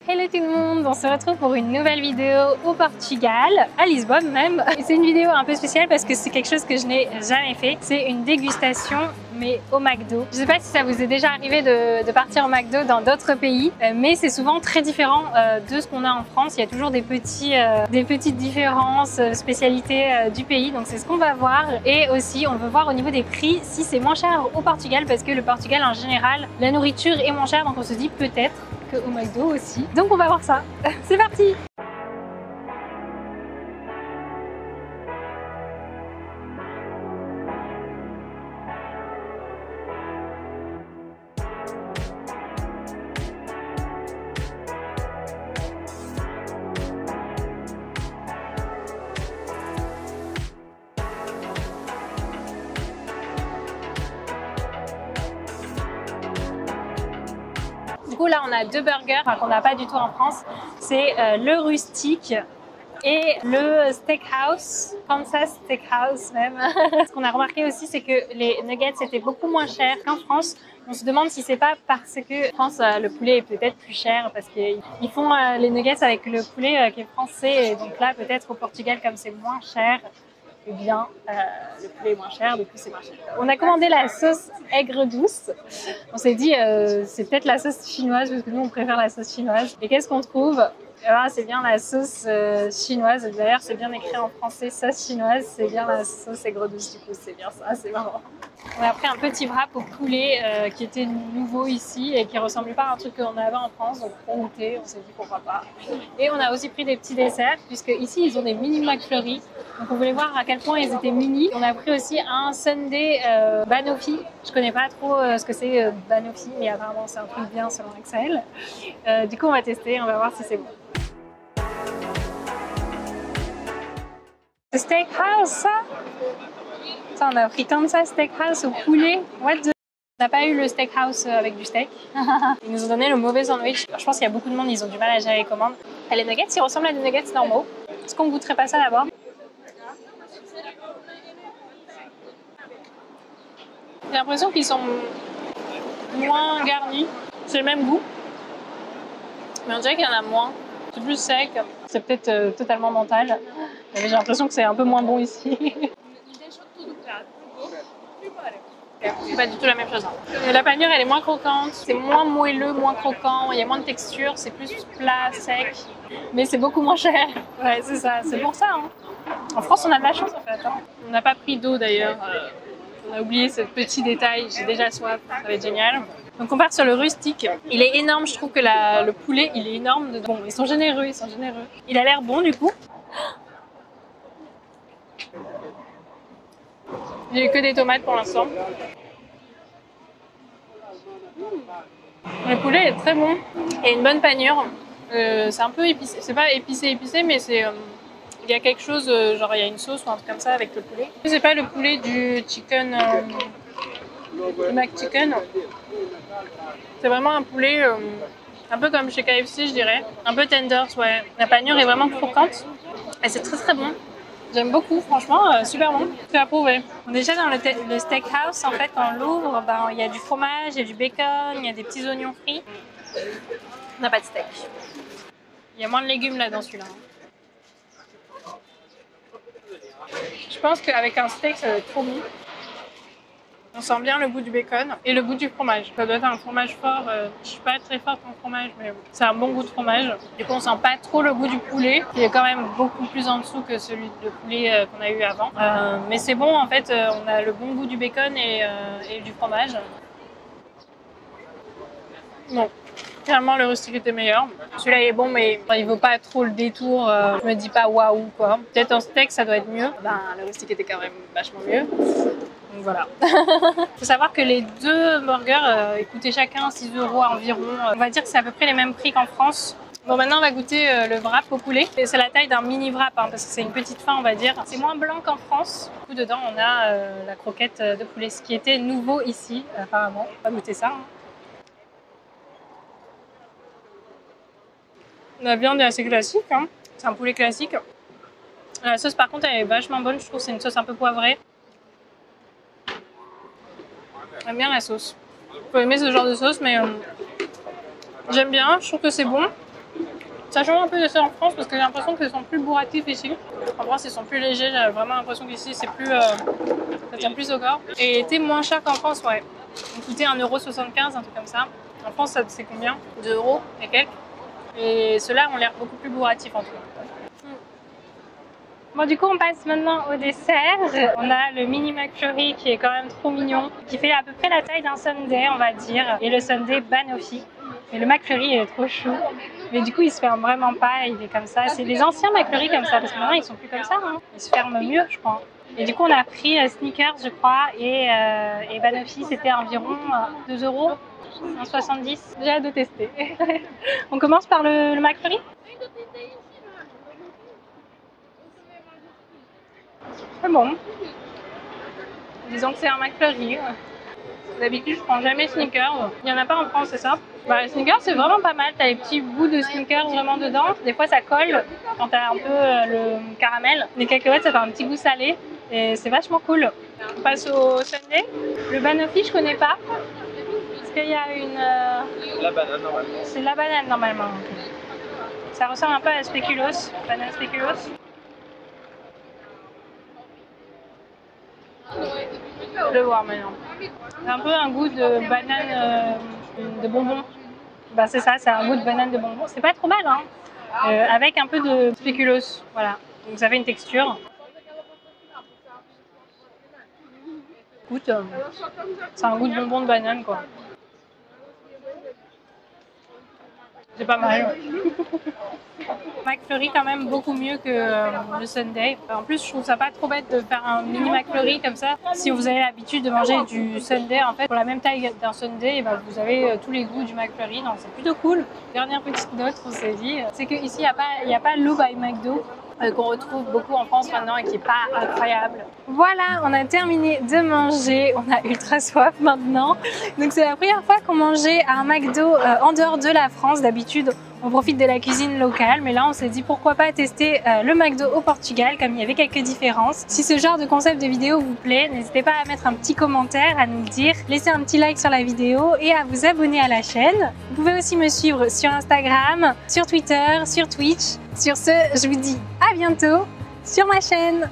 Hello tout le monde, on se retrouve pour une nouvelle vidéo au Portugal, à Lisbonne même. C'est une vidéo un peu spéciale parce que c'est quelque chose que je n'ai jamais fait. C'est une dégustation mais au McDo. Je ne sais pas si ça vous est déjà arrivé de partir au McDo dans d'autres pays, mais c'est souvent très différent de ce qu'on a en France. Il y a toujours des petites différences, spécialités du pays, donc c'est ce qu'on va voir. Et aussi on veut voir au niveau des prix si c'est moins cher au Portugal, parce que le Portugal en général, la nourriture est moins chère, donc on se dit peut-être qu'au McDo aussi. Donc on va voir ça. C'est parti! Du coup là on a deux burgers qu'on n'a pas du tout en France, c'est le rustique et le steakhouse, Kansas Steakhouse même. Ce qu'on a remarqué aussi, c'est que les nuggets étaient beaucoup moins chers qu'en France. On se demande si c'est pas parce que en France le poulet est peut-être plus cher, parce qu'ils font les nuggets avec le poulet qui est français, et donc là peut-être au Portugal comme c'est moins cher, eh bien, le poulet est moins cher, du coup c'est moins cher. On a commandé la sauce aigre douce. On s'est dit, c'est peut-être la sauce chinoise, parce que nous on préfère la sauce chinoise. Et qu'est-ce qu'on trouve? Ah, c'est bien la sauce chinoise. D'ailleurs, c'est bien écrit en français, sauce chinoise. C'est bien la sauce aigre douce, du coup, c'est bien ça, c'est marrant. On a pris un petit wrap au poulet qui était nouveau ici et qui ressemblait pas à un truc qu'on avait en France. Donc, pour goûter, on s'est dit pourquoi pas. Et on a aussi pris des petits desserts, puisque ici, ils ont des mini McFlurry. Donc, on voulait voir à quel point ils étaient mini. On a pris aussi un sundae banoffee. Je connais pas trop ce que c'est banoffee, mais apparemment, c'est un truc bien selon Excel. Du coup, on va tester, on va voir si c'est bon. Steakhouse, ça? Ça, on a pris comme ça, steakhouse au poulet. What the... On n'a pas eu le steakhouse avec du steak. Ils nous ont donné le mauvais sandwich. Je pense qu'il y a beaucoup de monde, ils ont du mal à gérer les commandes. Et les nuggets, ils ressemblent à des nuggets normaux. Est-ce qu'on goûterait pas ça d'abord? J'ai l'impression qu'ils sont moins garnis. C'est le même goût, mais on dirait qu'il y en a moins. C'est plus sec. C'est peut-être totalement mental. J'ai l'impression que c'est un peu moins bon ici. C'est pas du tout la même chose. La panure, elle est moins croquante, c'est moins moelleux, moins croquant, il y a moins de texture, c'est plus plat, sec, mais c'est beaucoup moins cher. Ouais, c'est ça, c'est pour ça. Hein. En France, on a de la chance en fait. Hein. On n'a pas pris d'eau d'ailleurs. On a oublié ce petit détail, j'ai déjà soif, ça va être génial. Donc on part sur le rustique. Il est énorme, je trouve que le poulet, il est énorme. Bon, ils sont généreux, ils sont généreux. Il a l'air bon du coup. J'ai eu que des tomates pour l'instant. Le poulet est très bon et une bonne panure. C'est un peu épicé. C'est pas épicé, mais c'est... il y a quelque chose, genre il y a une sauce ou un truc comme ça avec le poulet. C'est pas le poulet du chicken, du McChicken. C'est vraiment un poulet un peu comme chez KFC, je dirais. Un peu tender, ouais. La panure est vraiment croquante et c'est très très bon. J'aime beaucoup, franchement, super bon. C'est approuvé. Déjà dans le steakhouse, en fait, quand on l'ouvre, ben, il y a du fromage, il y a du bacon, il y a des petits oignons frits. On n'a pas de steak. Il y a moins de légumes là dans celui-là. Je pense qu'avec un steak, ça va être trop bon. On sent bien le goût du bacon et le goût du fromage. Ça doit être un fromage fort. Je suis pas très forte en fromage, mais c'est un bon goût de fromage. Du coup, on sent pas trop le goût du poulet, qui est quand même beaucoup plus en dessous que celui de poulet qu'on a eu avant. Mais c'est bon, en fait, on a le bon goût du bacon et du fromage. Bon, clairement, le rustique était meilleur. Celui-là est bon, mais il vaut pas trop le détour. Je me dis pas waouh, quoi. Peut-être en steak, ça doit être mieux. Ben, le rustique était quand même vachement mieux. Donc voilà. Il faut savoir que les deux burgers coûtaient chacun 6 € environ. On va dire que c'est à peu près les mêmes prix qu'en France. Bon, maintenant on va goûter le wrap au poulet. C'est la taille d'un mini wrap, hein, parce que c'est une petite fin, on va dire. C'est moins blanc qu'en France. Du coup, dedans on a la croquette de poulet, ce qui était nouveau ici apparemment. On va goûter ça. Hein. La viande est assez classique. Hein. C'est un poulet classique. La sauce par contre elle est vachement bonne. Je trouve que c'est une sauce un peu poivrée. J'aime bien la sauce. Faut aimer ce genre de sauce, mais j'aime bien, je trouve que c'est bon. Ça change un peu de ceux en France parce que j'ai l'impression qu'ils sont plus bourratifs ici. En France, ils sont plus légers. J'ai vraiment l'impression qu'ici, c'est plus, ça tient plus au corps. Et était moins cher qu'en France, ouais. Ils coûtaient 1,75 €, un truc comme ça. En France, ça c'est combien? 2 € et quelques. Et ceux-là ont l'air beaucoup plus bourratifs en tout cas. Bon, du coup, on passe maintenant au dessert. On a le mini McFlurry qui est quand même trop mignon, qui fait à peu près la taille d'un sundae, on va dire, et le sundae Banoffee. Et le McFlurry il est trop chou. Mais du coup, il se ferme vraiment pas, il est comme ça. C'est les anciens McFlurry comme ça, parce que maintenant, ils sont plus comme ça. Hein. Ils se ferment mieux, je crois. Et du coup, on a pris Snickers, je crois, et Banoffee, c'était environ 2 €, 1,70 €. J'ai hâte de tester. On commence par le McFlurry. C'est bon. Disons que c'est un McFlurry. D'habitude, je prends jamais Snickers. Il n'y en a pas en France, c'est ça? Bah, Snickers, c'est vraiment pas mal. T'as les petits bouts de Snickers vraiment dedans. Des fois, ça colle quand t'as un peu le caramel. Les cacahuètes, ça fait un petit goût salé. Et c'est vachement cool. On passe au sundae. Le Banoffee, je connais pas. Est-ce qu'il y a une... La banane, normalement. C'est la banane, normalement. Ça ressemble un peu à la spéculoos. Banane spéculoos. Je le vois maintenant. C'est un peu un goût de banane de bonbon. Bah, c'est ça, c'est un goût de banane de bonbon. C'est pas trop mal, hein. Avec un peu de spéculoos. Voilà. Donc ça fait une texture. Écoute, c'est un goût de bonbon de banane, quoi. C'est pas mal. McFlurry quand même beaucoup mieux que le sundae. En plus, je trouve ça pas trop bête de faire un mini McFlurry comme ça. Si vous avez l'habitude de manger du sundae, en fait, pour la même taille d'un sundae, vous avez tous les goûts du McFlurry. Donc c'est plutôt cool. Dernière petite note, on s'est dit, c'est qu'ici, il n'y a pas Lou by McDo. Qu'on retrouve beaucoup en France maintenant et qui n'est pas incroyable. Voilà, on a terminé de manger, on a ultra soif maintenant. Donc c'est la première fois qu'on mangeait à un McDo en dehors de la France. D'habitude, on profite de la cuisine locale, mais là on s'est dit pourquoi pas tester le McDo au Portugal, comme il y avait quelques différences. Si ce genre de concept de vidéo vous plaît, n'hésitez pas à mettre un petit commentaire, à nous le dire, laissez un petit like sur la vidéo et à vous abonner à la chaîne. Vous pouvez aussi me suivre sur Instagram, sur Twitter, sur Twitch. Sur ce, je vous dis à bientôt sur ma chaîne.